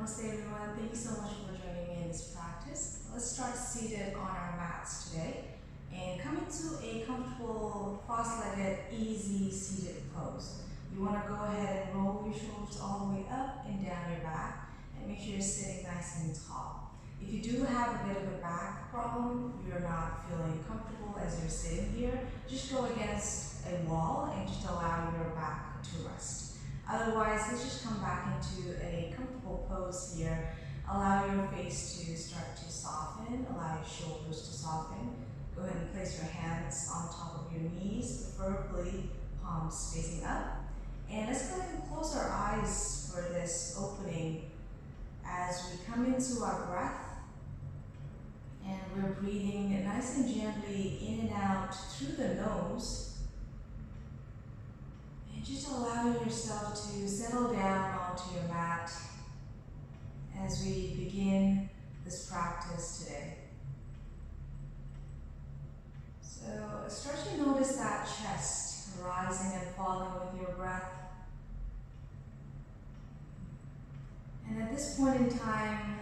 Namaste everyone, thank you so much for joining me in this practice. Let's start seated on our mats today and come into a comfortable cross-legged, easy seated pose. You want to go ahead and roll your shoulders all the way up and down your back and make sure you're sitting nice and tall. If you do have a bit of a back problem, you're not feeling comfortable as you're sitting here, just go against a wall and just allow your back to rest. Otherwise, let's just come back into a comfortable pose here. Allow your face to start to soften, allow your shoulders to soften. Go ahead and place your hands on top of your knees, preferably palms facing up. And let's go ahead and close our eyes for this opening as we come into our breath. And we're breathing nice and gently in and out through the nose. And just allow yourself to settle down onto your mat as we begin this practice today. So start to notice that chest rising and falling with your breath. And at this point in time,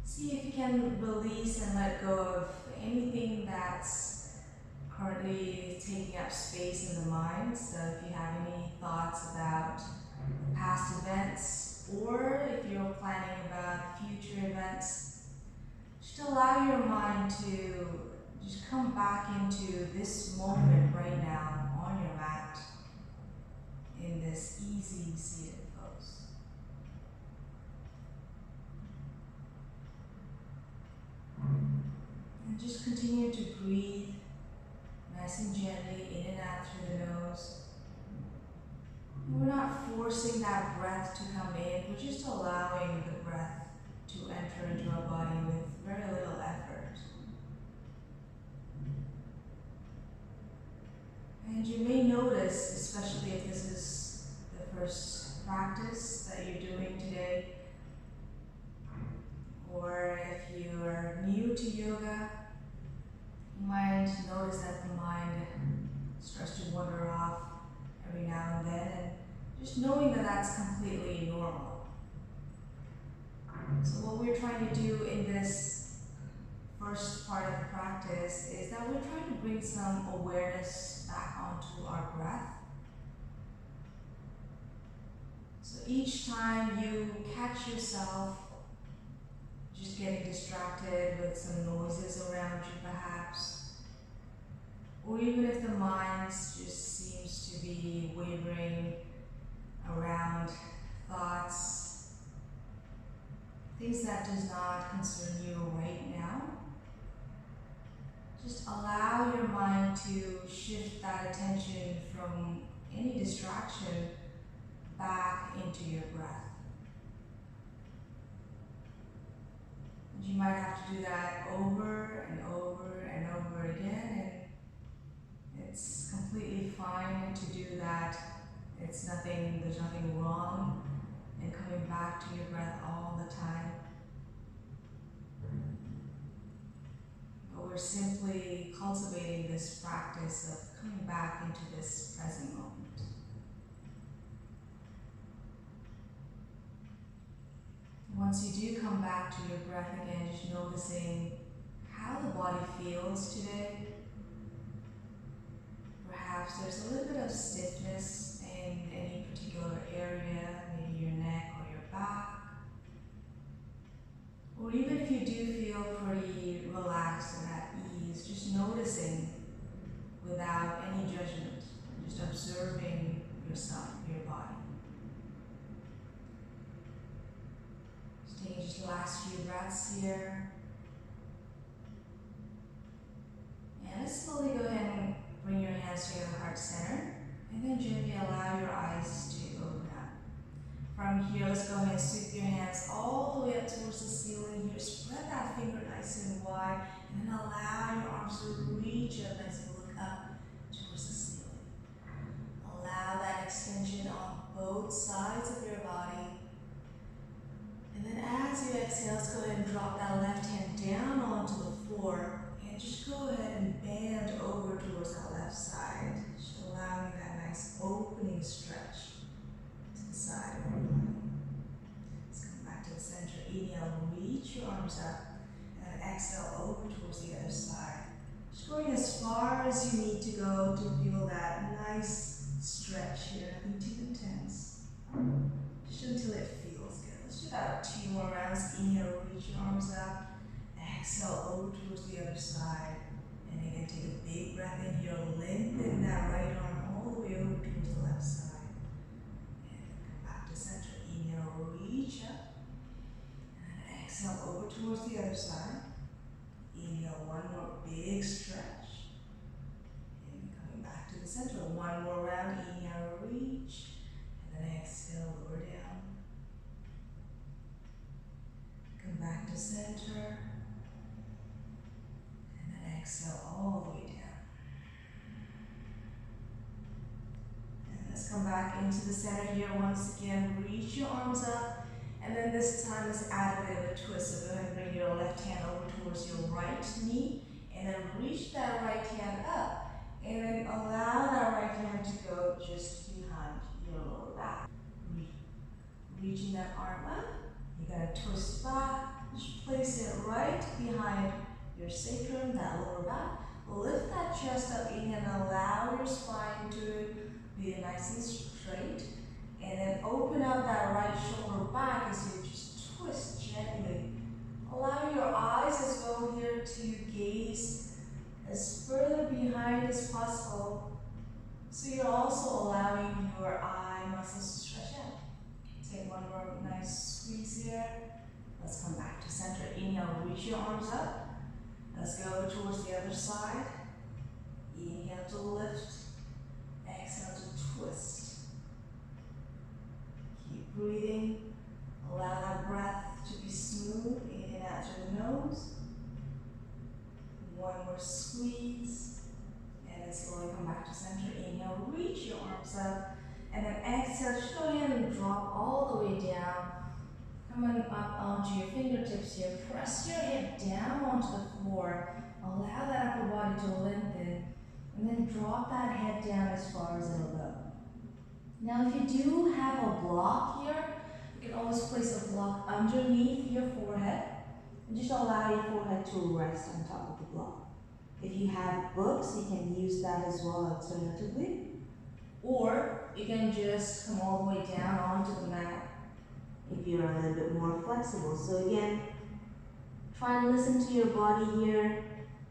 see if you can release and let go of anything that's currently taking up space in the mind. So if you have any thoughts about past events, or if you're planning about future events, just allow your mind to just come back into this moment right now on your mat in this easy seated pose. And just continue to breathe nice and gently in and out through the nose. And we're not forcing that breath to come in, we're just allowing the breath to enter into our body with very little effort. And you may notice, especially if this is the first practice that you're doing today, or if you are new to yoga, you might notice that the mind starts to wander off every now and then, and just knowing that that's completely normal. So what we're trying to do in this first part of the practice is that we're trying to bring some awareness back onto our breath. So each time you catch yourself just getting distracted with some noises around you perhaps, or even if the mind just seems to be wavering around thoughts, things that does not concern you right now, just allow your mind to shift that attention from any distraction back into your breath. You might have to do that over and over and over again, and it's completely fine to do that. There's nothing wrong in coming back to your breath all the time. But we're simply cultivating this practice of coming back into this present moment. Once you do come back to your breath again, just noticing how the body feels today. Perhaps there's a little bit of stiffness in any particular area, maybe your neck or your back. Or even if you do feel pretty relaxed and at ease, just noticing without any judgment, just observing yourself, your body. Taking just the last few breaths here. And let's slowly go ahead and bring your hands to your heart center, and then gently allow your eyes to open up. From here, let's go ahead and sweep your hands all the way up towards the ceiling here. Spread that finger nice and wide, and then allow your arms to reach up as you look up towards the ceiling. Allow that extension on both sides of your body. And then as you exhale, let's go ahead and drop that left hand down onto the floor, and just go ahead and bend over towards that left side, just allowing that nice opening stretch to the side of your body. Let's come back to Inhale, reach your arms up. And exhale over towards the other side. Just going as far as you need to go to feel that nice stretch here. Nothing too intense. Just until it feels good. Let's do that 2 more rounds. Inhale, reach your arms up. Exhale over towards the other side. And again, take a big breath in here. Lengthen that right arm all the way over towards the left side. And come back to center. Inhale, reach up. And exhale over towards the other side. Inhale, one more big stretch. And coming back to the center. One more round. Inhale, reach. And then exhale, lower down. Come back to center. And then exhale all the way down. And let's come back into the center here once again. Reach your arms up. And then this time, let's add a bit of a twist. So go ahead and bring your left hand over towards your right knee. And then reach that right hand up. And then allow that right hand to go just behind your lower back. Reaching that arm up. You're going to twist back. Just place it right behind your sacrum, that lower back. Lift that chest up. Inhale and allow your spine to be nice and straight. And then open up that right shoulder back as you just twist gently. Allow your eyes as well here to gaze as further behind as possible. So you're also allowing your eye muscles to stretch out. Take one more nice squeeze here. Let's come back to center. Inhale, reach your arms up. Let's go towards the other side. Inhale to lift. Exhale to twist. Keep breathing. Allow that breath to be smooth. In and out through the nose. One more squeeze. And then slowly come back to center. Inhale, reach your arms up. And then exhale, just go ahead and drop all the way down. Coming up onto your fingertips here. Press your head down onto the floor. Allow that upper body to lengthen. And then drop that head down as far as it'll go. Now if you do have a block here, you can always place a block underneath your forehead. And just allow your forehead to rest on top of the block. If you have books, you can use that as well alternatively. Or you can just come all the way down onto the mat if you're a little bit more flexible. So again, try and listen to your body here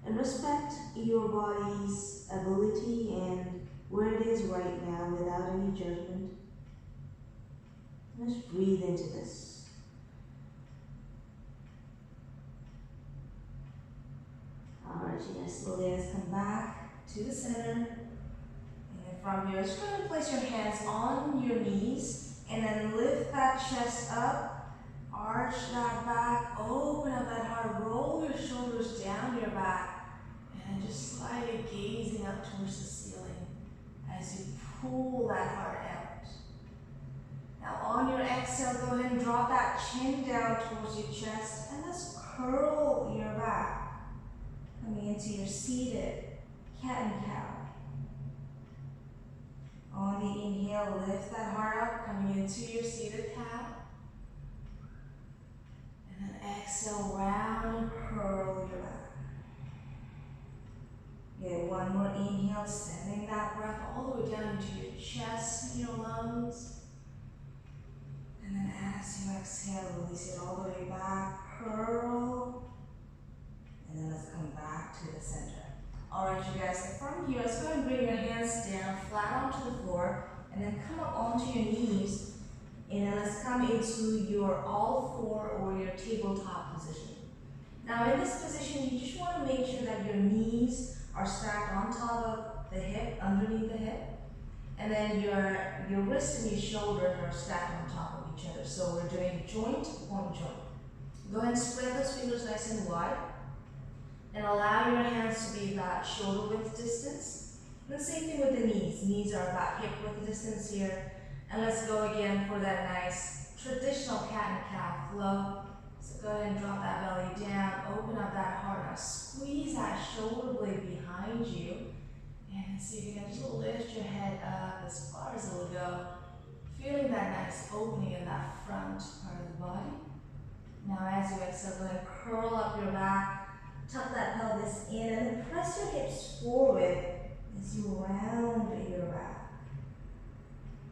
and respect your body's ability and where it is right now without any judgment. Just breathe into this. Alright, you guys slowly come back to the center. From here, just going to place your hands on your knees and then lift that chest up, arch that back, open up that heart, roll your shoulders down your back, and just slightly gazing up towards the ceiling as you pull that heart out. Now on your exhale, go ahead and drop that chin down towards your chest and let's curl your back, coming into your seated cat and cow. On the inhale, lift that heart up, coming into your seated cow. And then exhale, round and curl your back. Get one more inhale, sending that breath all the way down into your chest and your lungs. And then as you exhale, release it all the way back, curl. And then let's come back to the center. Alright, you guys, from here, let's go ahead and bring your hands down flat onto the floor and then come up onto your knees. And then let's come into your all four or your tabletop position. Now in this position, you just want to make sure that your knees are stacked on top of the hip, underneath the hip. And then your wrists and your shoulders are stacked on top of each other. So we're doing joint upon joint. Go ahead and spread those fingers nice and wide. And allow your hands to be about shoulder width distance. And the same thing with the knees. Knees are about hip width distance here. And let's go again for that nice traditional cat and cow flow. So go ahead and drop that belly down, open up that heart. Now squeeze that shoulder blade behind you. And see if you can just lift your head up as far as it will go. Feeling that nice opening in that front part of the body. Now as you exhale, go ahead and curl up your back, tuck that pelvis in, and then press your hips forward as you round your back.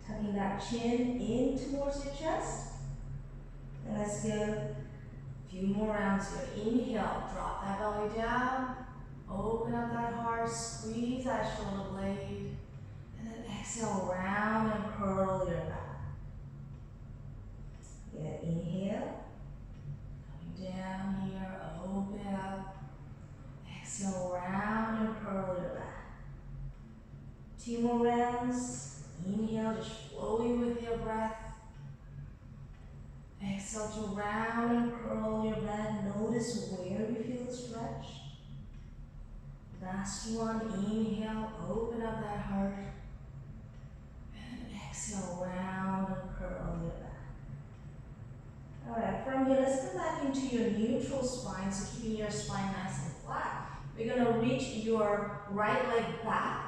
Tucking that chin in towards your chest. And let's go a few more rounds here. Inhale, drop that belly down, open up that heart, squeeze that shoulder blade, and then exhale, round and curl your back. Good, inhale, coming down here, open up, exhale, round and curl your back. 2 more rounds, inhale, just flowing with your breath. Exhale to round and curl your back. Notice where you feel the stretch. Last one, inhale, open up that heart. And exhale, round and curl your back. Alright, from here, let's come back into your neutral spine, so keeping your spine nice and flat. We're going to reach your right leg back.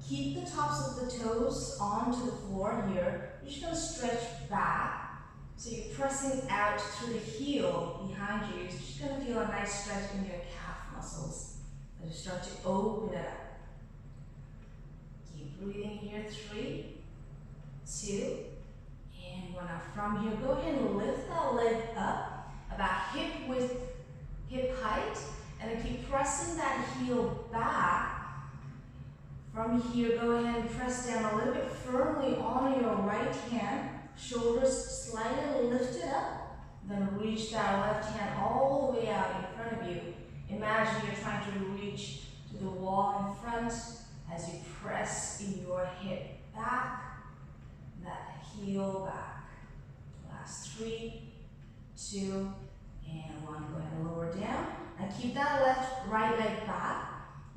Keep the tops of the toes onto the floor here. You're just going to stretch back. So you're pressing out through the heel behind you. You're just going to feel a nice stretch in your calf muscles as you start to open it up. Keep breathing here. 3, 2, and 1. Now from here, go ahead and lift that leg up about hip width, hip height, and then keep pressing that heel back. From here, go ahead and press down a little bit firmly on your right hand. Shoulders slightly lifted up, then reach that left hand all the way out in front of you. Imagine you're trying to reach to the wall in front as you press your hip back, that heel back. Last 3, 2, and 1. Go ahead and lower down. And keep that right leg back.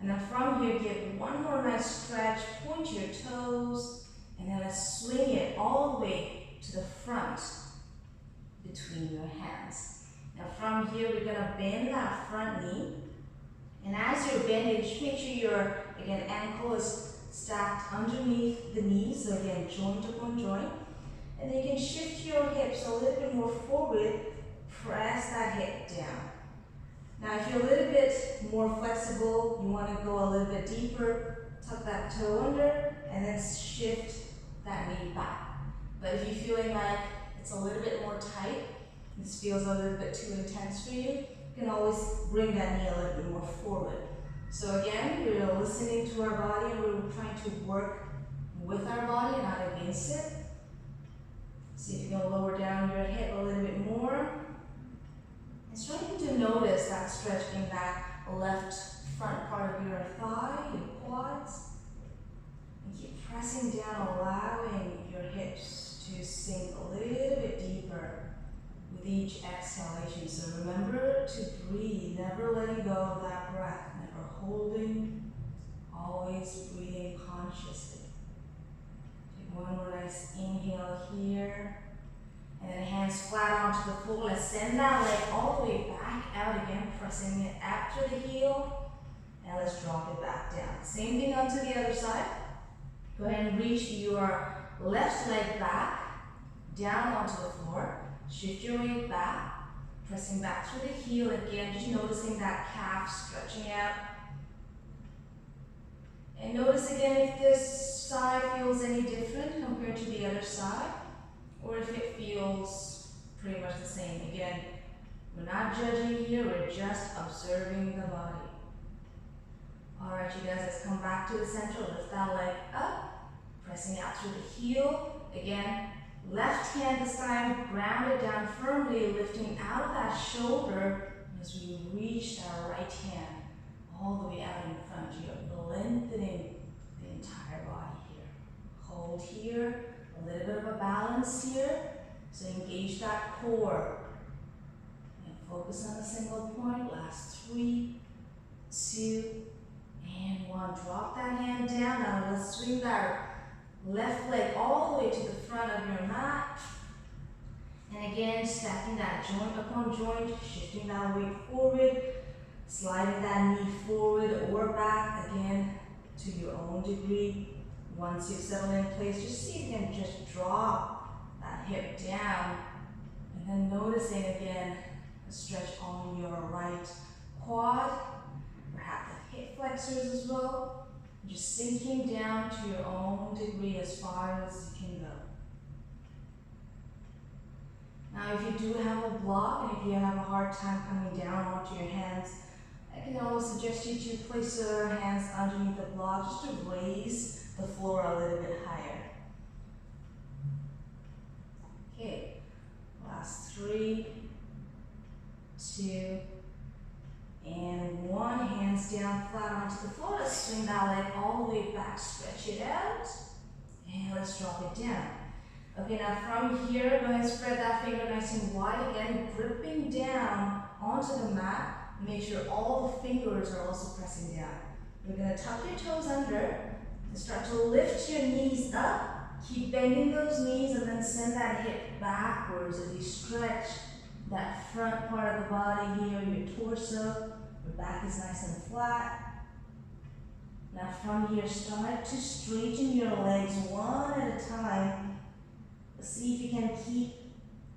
And then from here, give one more nice stretch, point your toes, and then let's swing it all the way to the front between your hands. Now from here, we're gonna bend that front knee. And as you're bending, just make sure your, again, ankle is stacked underneath the knee. So again, joint upon joint. And then you can shift your hips a little bit more forward, press that hip down. Now if you're a little bit more flexible, you wanna go a little bit deeper, tuck that toe under, and then shift that knee back. But if you're feeling like it's a little bit more tight, this feels a little bit too intense for you, you can always bring that knee a little bit more forward. So again, we're listening to our body and we're trying to work with our body, not against it. See if you can lower down your hip a little bit more. And starting to notice that stretch in that left front part of your thigh, your quads. And keep pressing down, allowing your hips to sink a little bit deeper with each exhalation. So remember to breathe, never letting go of that breath, never holding, always breathing consciously. Take one more nice inhale here, and then hands flat onto the floor. Let's send that leg all the way back out again, pressing it after the heel, and let's drop it back down. Same thing onto the other side. Go ahead and reach your left leg back, down onto the floor. Shift your weight back, pressing back through the heel again, just noticing that calf stretching out. And notice again if this side feels any different compared to the other side, or if it feels pretty much the same. Again, we're not judging here, we're just observing the body. Alright, you guys, let's come back to the center. Lift that leg up, pressing out through the heel. Again, left hand this time, ground it down firmly, lifting out of that shoulder as we reach that right hand all the way out in front. You're lengthening the entire body here. Hold here, a little bit of a balance here. So engage that core. And focus on a single point. Last 3, 2, and 1. Drop that hand down. Now let's swing that left leg all the way to the front of your mat. And again, stacking that joint upon joint, shifting that weight forward, sliding that knee forward or back, again, to your own degree. Once you've settled in place, just see if you can just drop that hip down. And then noticing again stretch on your right quad, perhaps the hip flexors as well. Just sinking down to your own degree as far as you can go. Now, if you do have a block and if you have a hard time coming down onto your hands, I can always suggest you to place your hands underneath the block just to raise the floor a little bit higher. Okay, last 3, 2, and 1. Hands down flat onto the floor. Let's swing that leg all the way back, stretch it out, and let's drop it down. Okay, now from here, go ahead and spread that finger nice and wide again, gripping down onto the mat. Make sure all the fingers are also pressing down. You're going to tuck your toes under and start to lift your knees up. Keep bending those knees and then send that hip backwards as you stretch that front part of the body here, your torso. Your back is nice and flat. Now from here, start to straighten your legs one at a time. See if you can keep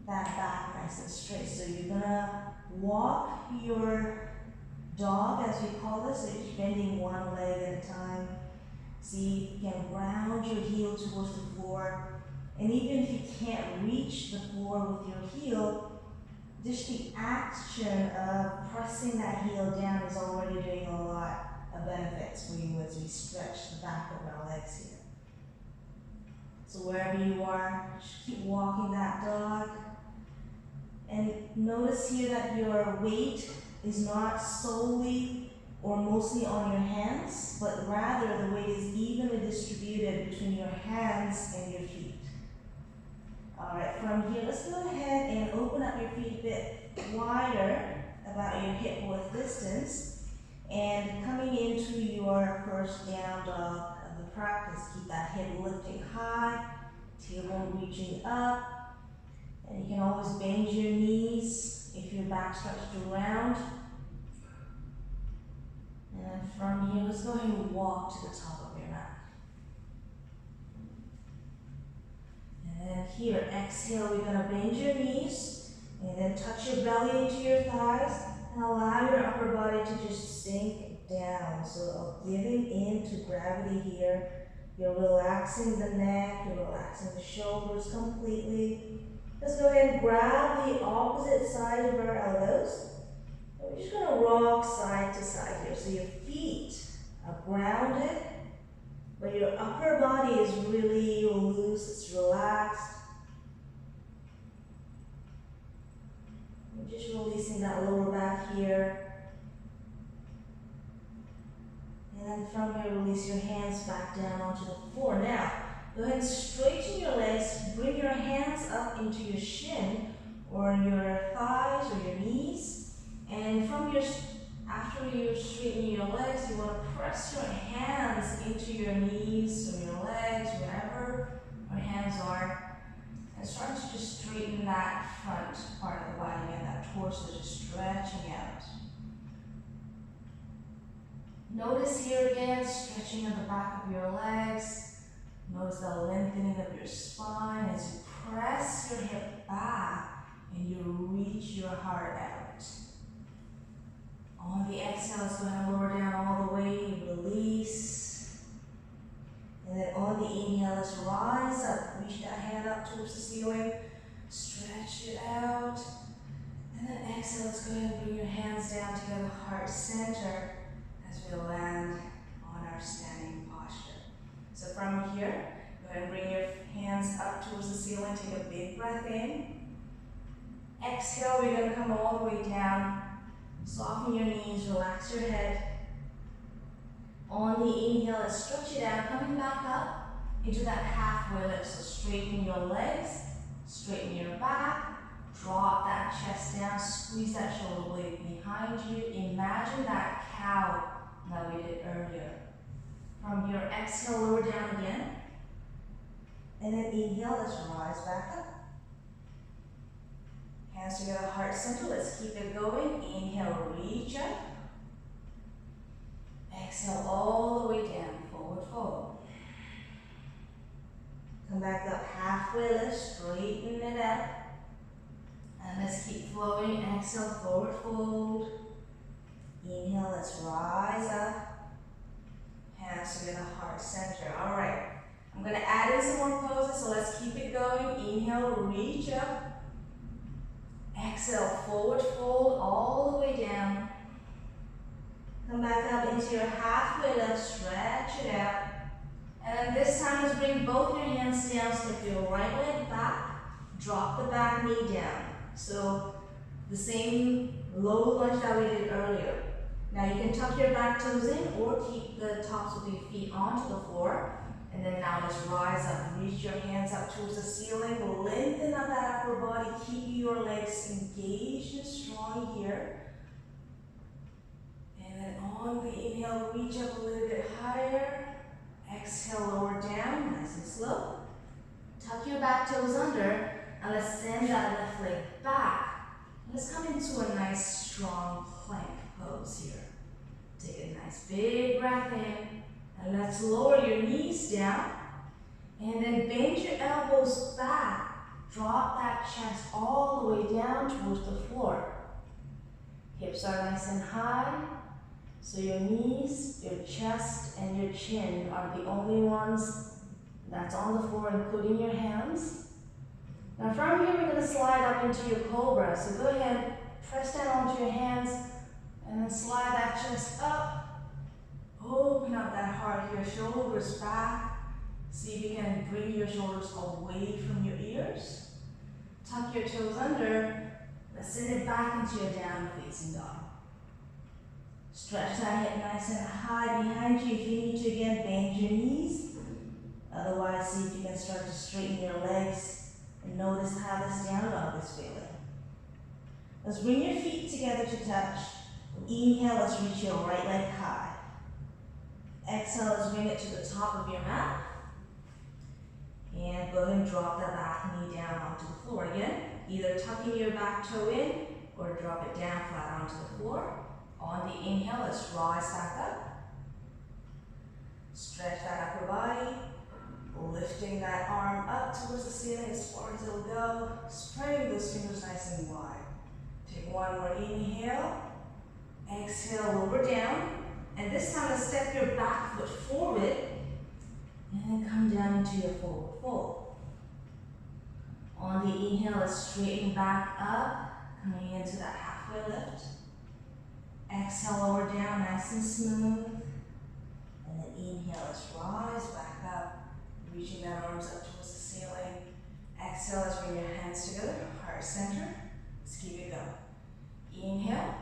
that back nice and straight. So you're gonna walk your dog, as we call this, so you're bending one leg at a time. See if you can ground your heel towards the floor. And even if you can't reach the floor with your heel, just the action of pressing that heel down is already doing a lot of benefits for you as we stretch the back of our legs here. So wherever you are, just keep walking that dog. And notice here that your weight is not solely or mostly on your hands, but rather the weight is evenly distributed between your hands and your feet. All right, from here, let's go ahead and open up your feet a bit wider, about your hip width distance, and coming into your first down dog of the practice. Keep that hip lifting high, tailbone reaching up, and you can always bend your knees if your back starts to round. And then from here, let's go ahead and walk to the top of your mat. And then here, exhale, we're going to bend your knees, and then touch your belly into your thighs, and allow your upper body to just sink down. So giving in to gravity here. You're relaxing the neck, you're relaxing the shoulders completely. Let's go ahead and grab the opposite side of our elbows. And we're just going to rock side to side here. So your feet are grounded, but your upper body is really loose, it's relaxed. We're just releasing that lower back here. And then from here, release your hands back down onto the floor. Now, go ahead and straighten your legs. Bring your hands up into your shin or your thighs or your knees. And from your, after you straighten your legs, you want to press your hands into your knees or your legs, wherever your hands are. And start to just straighten that front part of the body and that torso just stretching out. Notice here again, stretching at the back of your legs. Notice the lengthening of your spine as you press your hip back and you reach your heart out. On the exhale, let's go ahead and lower down all the way, release. And then on the inhale, let's rise up, reach that hand up towards the ceiling, stretch it out. And then exhale, let's go ahead and bring your hands down to the heart center as we land on our standing posture. So from here, go ahead and bring your hands up towards the ceiling, take a big breath in. Exhale, we're going to come all the way down. Soften your knees, relax your head. On the inhale, let's stretch it out, coming back up into that halfway lift. So straighten your legs, straighten your back, drop that chest down, squeeze that shoulder blade behind you. Imagine that cow that we did earlier. From your exhale, lower down again. And then inhale, let's rise back up. Hands together, heart center. Let's keep it going. Inhale, reach up. Exhale all the way down, forward fold. Come back up, halfway lift, straighten it out. And let's keep flowing. Exhale, forward fold. Inhale, let's rise up. Hands to the heart center. All right. I'm going to add in some more poses, so let's keep it going. Inhale, reach up. Exhale, forward fold all the way down. Come back up into your halfway lift, stretch it out. And then this time, let's bring both your hands down, step your right leg back, drop the back knee down. So the same low lunge that we did earlier. Now you can tuck your back toes in or keep the tops of your feet onto the floor. And then now let's rise up, reach your hands up towards the ceiling, lengthen up that upper body, keep your legs engaged and strong here. And then on the inhale, reach up a little bit higher. Exhale, lower down, nice and slow. Tuck your back toes under, and let's send that left leg back. Let's come into a nice, strong plank pose here. Take a nice big breath in. And let's lower your knees down, and then bend your elbows back. Drop that chest all the way down towards the floor. Hips are nice and high, so your knees, your chest, and your chin are the only ones that's on the floor, including your hands. Now from here, we're going to slide up into your cobra. So go ahead, press down onto your hands, and then slide that chest up. Open up that heart here, shoulders back. See if you can bring your shoulders away from your ears. Tuck your toes under. Let's send it back into your down facing dog. Stretch that hip nice and high behind you. If you need to, again, bend your knees. Otherwise, see if you can start to straighten your legs and notice how this down dog is feeling. Let's bring your feet together to touch. Inhale, let's reach your right leg high. Exhale, let's bring it to the top of your mat. And go ahead and drop that back knee down onto the floor again. Either tucking your back toe in or drop it down flat onto the floor. On the inhale, let's rise back up. Stretch that upper body. Lifting that arm up towards the ceiling as far as it'll go. Spreading those fingers nice and wide. Take one more inhale. Exhale, lower down. And this time, let's step your back foot forward and then come down into your forward fold. On the inhale, let's straighten back up, coming into that halfway lift. Exhale, lower down, nice and smooth. And then inhale, let's rise back up, reaching that arms up towards the ceiling. Exhale, let's bring your hands together, heart center. Let's keep it going. Inhale.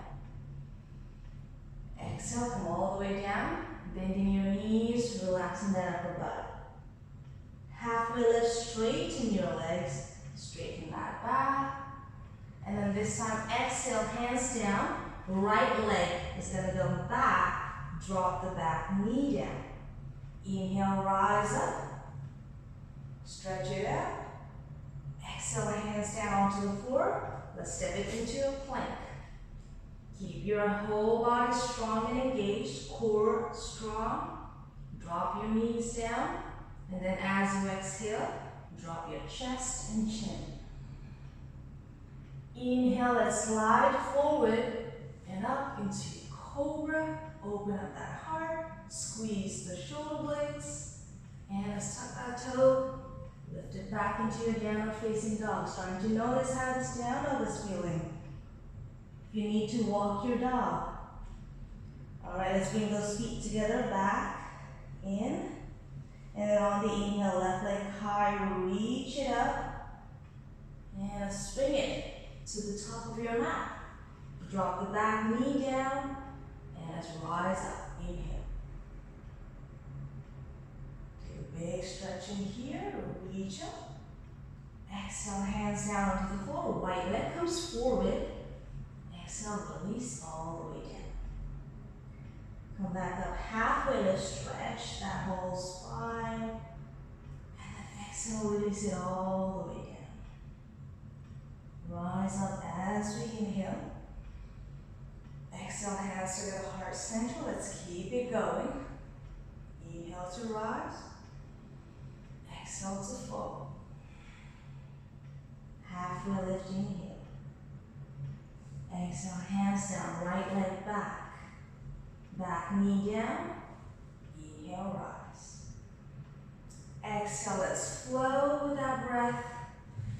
Exhale, come all the way down, bending your knees, relaxing that upper butt. Halfway lift, straighten your legs, straighten that back. And then this time, exhale, hands down, right leg is gonna go back, drop the back knee down. Inhale, rise up, stretch it out. Exhale, hands down onto the floor. Let's step it into a plank. Keep your whole body strong and engaged, core strong. Drop your knees down, and then as you exhale, drop your chest and chin. Inhale, let's slide forward and up into cobra. Open up that heart, squeeze the shoulder blades, and let's tuck that toe. Lift it back into your downward facing dog. Starting to notice how this down dog is feeling. You need to walk your dog. All right, let's bring those feet together, back, in. And then on the inhale, left leg high, reach it up. And let's bring it to the top of your mat. Drop the back knee down, and let's rise up. Inhale. Take a big stretch in here, reach up. Exhale, hands down onto the floor. Right leg comes forward. Exhale, release all the way down. Come back up halfway to stretch that whole spine. And then exhale, release it all the way down. Rise up as we inhale. Exhale, hands to the heart center. Let's keep it going. Inhale to rise. Exhale to fold. Halfway lifting here. Exhale, hands down, right leg back. Back knee down. Inhale, rise. Exhale, let's flow with that breath.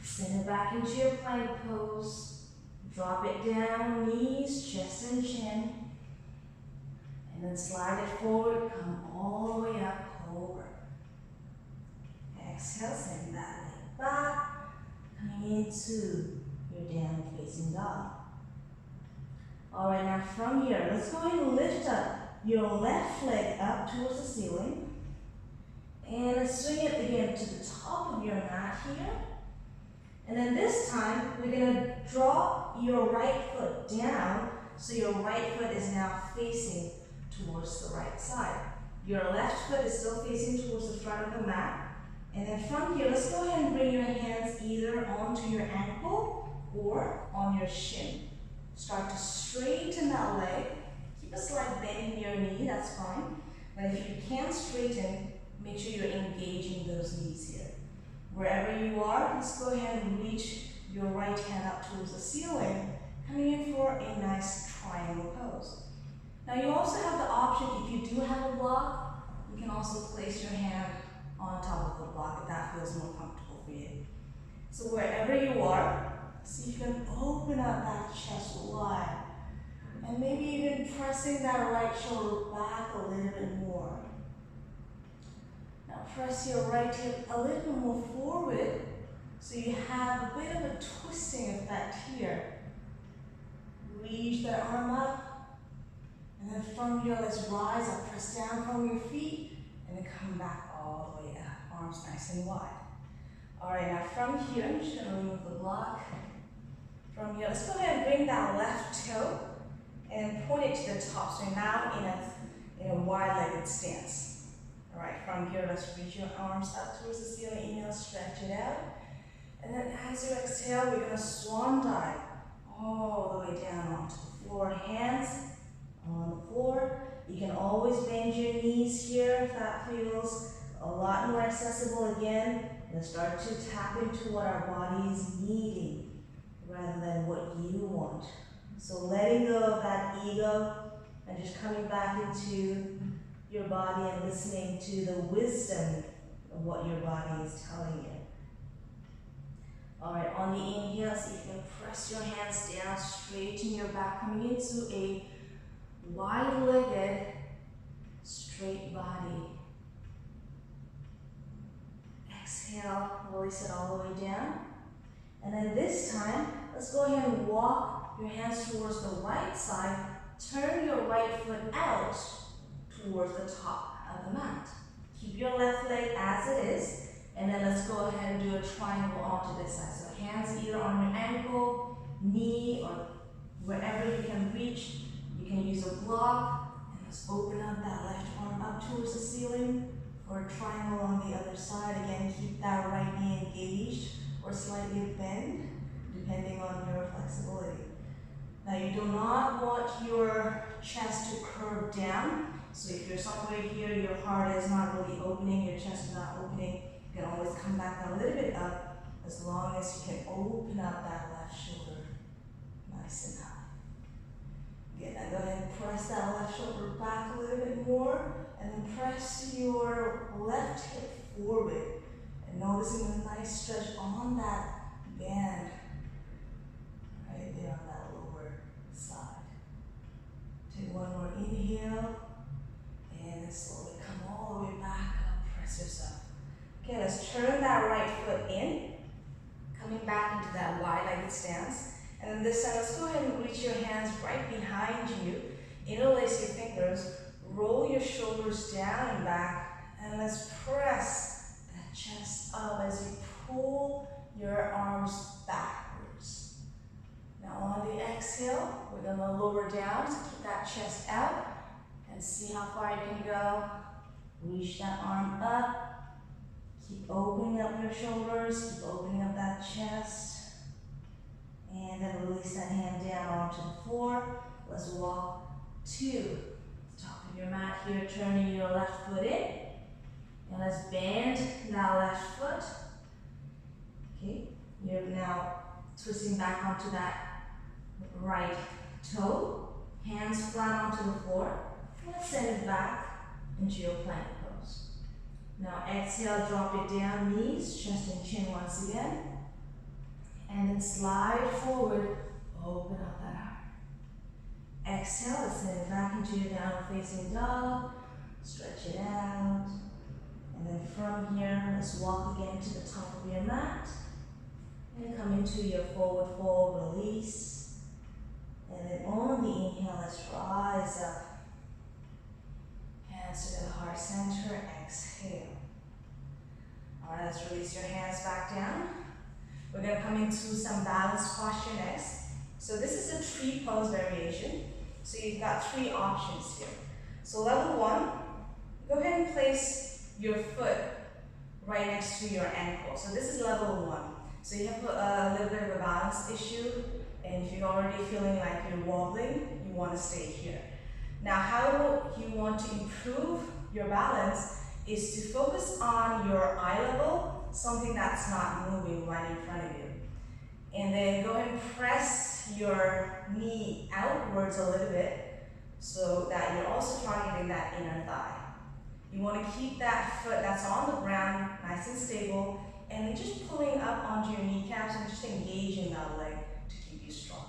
Send it back into your plank pose. Drop it down, knees, chest and chin. And then slide it forward, come all the way up, cobra. Exhale, send that leg back. Coming into your down facing dog. Alright, now from here, let's go ahead and lift up your left leg up towards the ceiling. And let's swing it again to the top of your mat here. And then this time, we're going to drop your right foot down, so your right foot is now facing towards the right side. Your left foot is still facing towards the front of the mat. And then from here, let's go ahead and bring your hands either onto your ankle or on your shin. Start to straighten that leg. Keep a slight bend in your knee, that's fine. But if you can't straighten, make sure you're engaging those knees here. Wherever you are, let's go ahead and reach your right hand up towards the ceiling, coming in for a nice triangle pose. Now you also have the option, if you do have a block, you can also place your hand on top of the block if that feels more comfortable for you. So wherever you are, see if you can open up that chest wide. And maybe even pressing that right shoulder back a little bit more. Now press your right hip a little bit more forward so you have a bit of a twisting effect here. Reach that arm up, and then from here, let's rise up, press down from your feet, and then come back all the way up, arms nice and wide. All right, now from here, I'm just gonna remove the block. From here, let's go ahead and bring that left toe and point it to the top. So now in a wide-legged stance. All right, from here, let's reach your arms up towards the ceiling. Inhale, stretch it out. And then as you exhale, we're gonna swan dive all the way down onto the floor. Hands on the floor. You can always bend your knees here if that feels a lot more accessible. Again, let's start to tap into what our body is needing rather than what you want. So letting go of that ego and just coming back into your body and listening to the wisdom of what your body is telling you. All right, on the inhale, see if you can press your hands down, straighten your back, coming into a wide-legged, straight body. Exhale, release it all the way down. And then this time, let's go ahead and walk your hands towards the right side. Turn your right foot out towards the top of the mat. Keep your left leg as it is. And then let's go ahead and do a triangle onto this side. So hands either on your ankle, knee, or wherever you can reach. You can use a block. And let's open up that left arm up towards the ceiling for a triangle on the other side. Again, keep that right knee engaged or slightly bend, depending on your flexibility. Now you do not want your chest to curve down. So if you're somewhere here, your heart is not really opening, your chest is not opening, you can always come back a little bit up as long as you can open up that left shoulder nice and high. Again, now go ahead and press that left shoulder back a little bit more, and then press your left hip forward. And noticing a nice stretch on that band right there on that lower side. Take one more inhale, and then slowly come all the way back up, press yourself. Okay, let's turn that right foot in, coming back into that wide-legged stance. And then this time, let's go ahead and reach your hands right behind you. Interlace your fingers, roll your shoulders down and back, and let's press that chest up as you pull your arms backwards. Now on the exhale, we're gonna lower down to keep that chest out and see how far you can go. Reach that arm up. Keep opening up your shoulders, keep opening up that chest. And then release that hand down onto the floor. Let's walk to the top of your mat here, turning your left foot in. And let's bend that left foot. Okay, you're now twisting back onto that right toe, hands flat onto the floor. Let's send it back into your plank pose. Now exhale, drop it down, knees, chest and chin once again. And then slide forward, open up that arm. Exhale, let's send it back into your downward facing dog. Stretch it out. And then from here, let's walk again to the top of your mat. And come into your forward fold, release. And then on the inhale, let's rise up. Hands to the heart center, exhale. All right, let's release your hands back down. We're gonna come into some balanced posture next. So this is a tree pose variation. So you've got three options here. So level one, go ahead and place your foot right next to your ankle. So this is level one. So you have a little bit of a balance issue, and if you're already feeling like you're wobbling, you want to stay here. Now, how you want to improve your balance is to focus on your eye level, something that's not moving right in front of you. And then go ahead and press your knee outwards a little bit so that you're also targeting that inner thigh. You want to keep that foot that's on the ground nice and stable, and then just pulling up onto your kneecaps and just engaging that leg to keep you strong.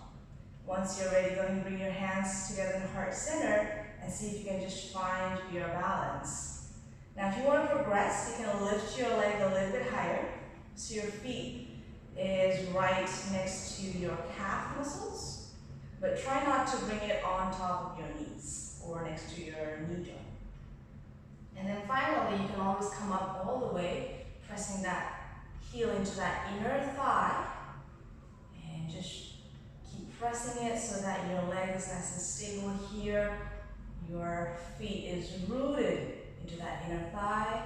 Once you're ready, go ahead and bring your hands together in heart center and see if you can just find your balance. Now, if you want to progress, you can lift your leg a little bit higher so your feet is right next to your calf muscles, but try not to bring it on top of your knees or next to your knee joint. And then finally, you can always come up all the way, pressing that heel into that inner thigh, and just keep pressing it so that your leg is nice and stable here. Your feet is rooted into that inner thigh.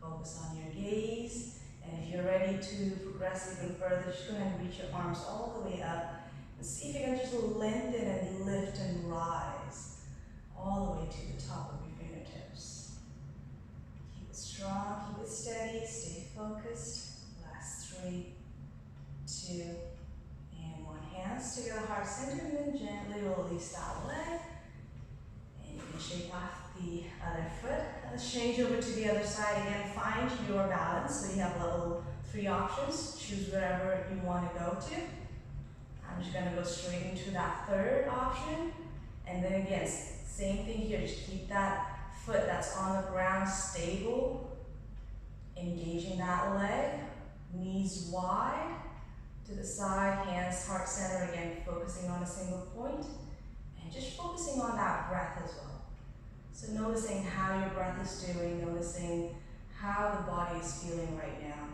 Focus on your gaze. And if you're ready to progress even further, just go ahead and reach your arms all the way up. And see if you can just lengthen and lift and rise all the way to the top of your fingertips. Keep it strong, keep it steady, stay focused. Last 3, 2, and 1. Hands together, heart center, and then gently release that leg. And you can shake off the other foot. Let's change over to the other side again. Find your balance. So you have level 3 options. Choose wherever you want to go to. I'm just going to go straight into that third option. And then again, same thing here. Just keep that foot that's on the ground stable. Engaging that leg. Knees wide to the side. Hands heart center again. Focusing on a single point. And just focusing on that breath as well. So noticing how your breath is doing, noticing how the body is feeling right now.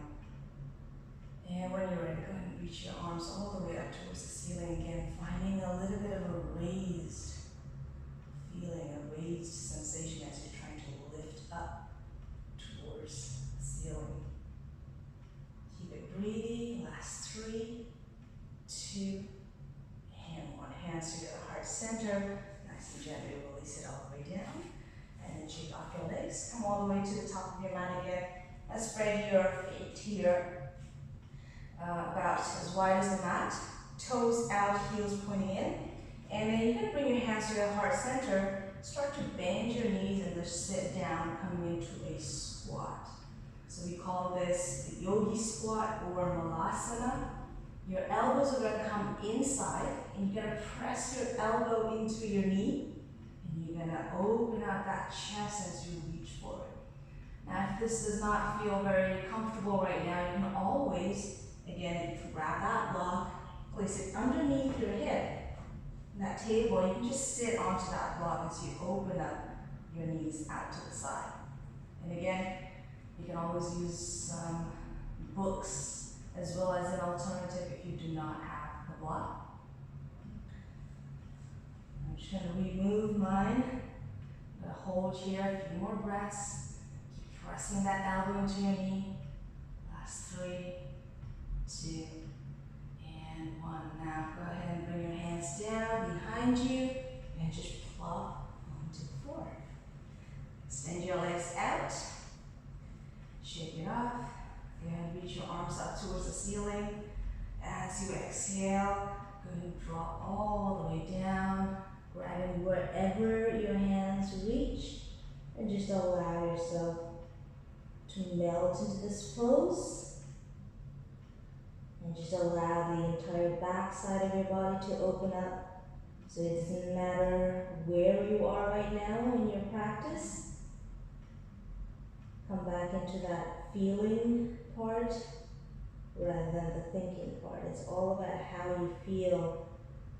And when you're ready, go ahead and reach your arms all the way up towards the ceiling again, finding a little bit of a raised feeling, a raised sensation as you're trying to lift up towards the ceiling. Keep it breathing. Last 3, 2, and 1. Hands together, heart center. Nice and gently release it all the way down. And then shake off your legs. Come all the way to the top of your mat again. And spread your feet here about as wide as the mat. Toes out, heels pointing in. And then you can bring your hands to your heart center. Start to bend your knees and just sit down, coming into a squat. So we call this the yogi squat or malasana. Your elbows are going to come inside, and you're going to press your elbow into your knee, and you're going to open out that chest as you reach forward. Now, if this does not feel very comfortable right now, you can always, again, grab that block, place it underneath your hip, that table, you can just sit onto that block as you open up your knees out to the side. And again, you can always use some books as well as an alternative if you do not have the block. I'm just going to remove mine. I'm going to hold here a few more breaths. Keep pressing that elbow into your knee. Last 3, 2, and 1. Now go ahead and bring your hands down behind you and just plop onto the floor. Extend your legs out. Shake it off. Go ahead and reach your arms up towards the ceiling. As you exhale, go ahead and drop all the way way down, grabbing wherever your hands reach, and just allow yourself to melt into this pose. And just allow the entire back side of your body to open up. So it doesn't matter where you are right now in your practice. Come back into that feeling part rather than the thinking part. It's all about how you feel,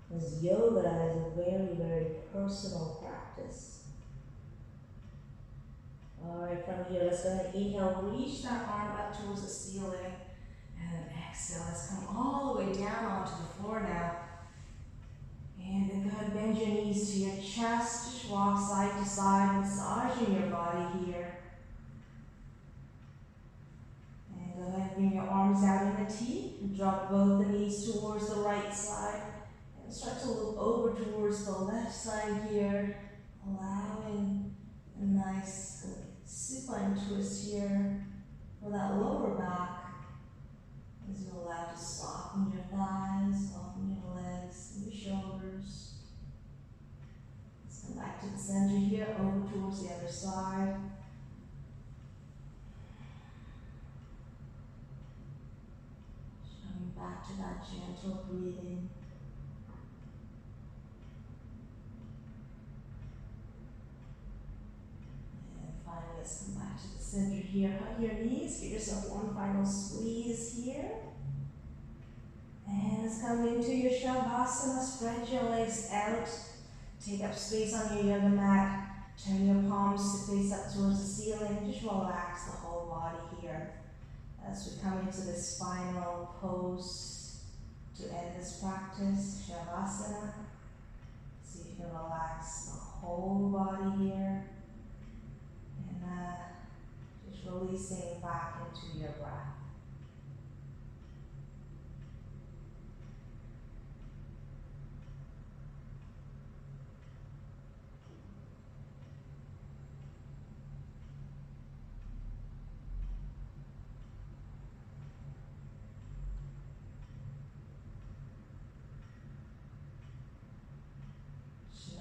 because yoga is a very, very personal practice. Alright, from here, let's go ahead and inhale, reach that arm up towards the ceiling, and then exhale, let's come all the way down onto the floor now. And then go ahead and bend your knees to your chest, just rock side to side, massaging your body here. And go ahead and bring your arms out in a T, and drop both the knees towards the right side, and start to look over towards the left side here, allowing a nice supine twist here for that lower back. As you allow to soften your thighs, soften your legs, and your shoulders. Let's come back to the center here, over towards the other side. Coming back to that gentle breathing. And finally, let's come back to the center here. Hug your knees, give yourself one final squeeze here. And let's come into your Shavasana, spread your legs out, take up space on your yoga mat, turn your palms to face up towards the ceiling, just relax the whole body here. As we come into this final pose to end this practice, Shavasana. See if you can relax the whole body here, and just releasing back into your breath.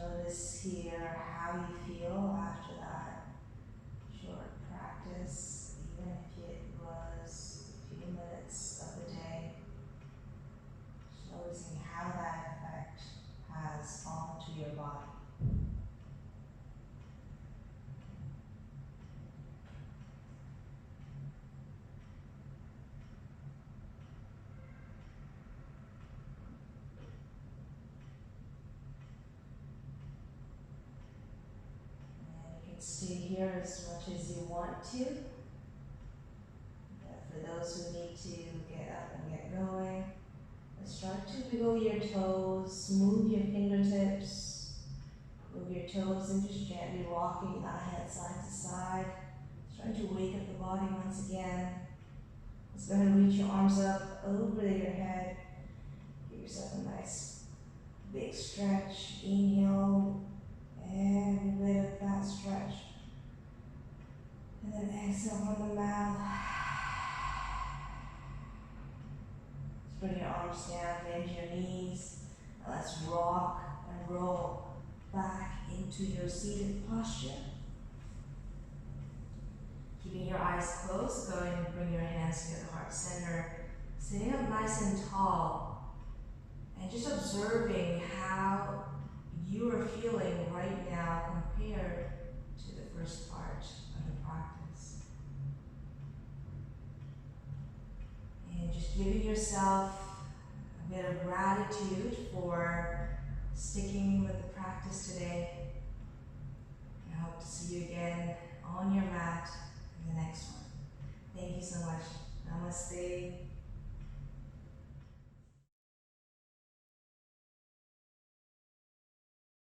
Notice here how you feel after that short practice, even if it was a few minutes of the day. Just noticing how that effect has onto your body. Stay here as much as you want to. But for those who need to get up and get going, let's start to wiggle your toes, move your fingertips, move your toes, and just gently rocking that head side to side. Trying to wake up the body once again. Let's go ahead and reach your arms up over your head. Give yourself a nice big stretch. Inhale. Every bit of that stretch. And then exhale from the mouth. Let's bring your arms down, bend your knees. And let's rock and roll back into your seated posture. Keeping your eyes closed, go ahead and bring your hands to the heart center. Sitting up nice and tall. And just observing how you are feeling right now compared to the first part of the practice. And just giving yourself a bit of gratitude for sticking with the practice today. And I hope to see you again on your mat in the next one. Thank you so much. Namaste.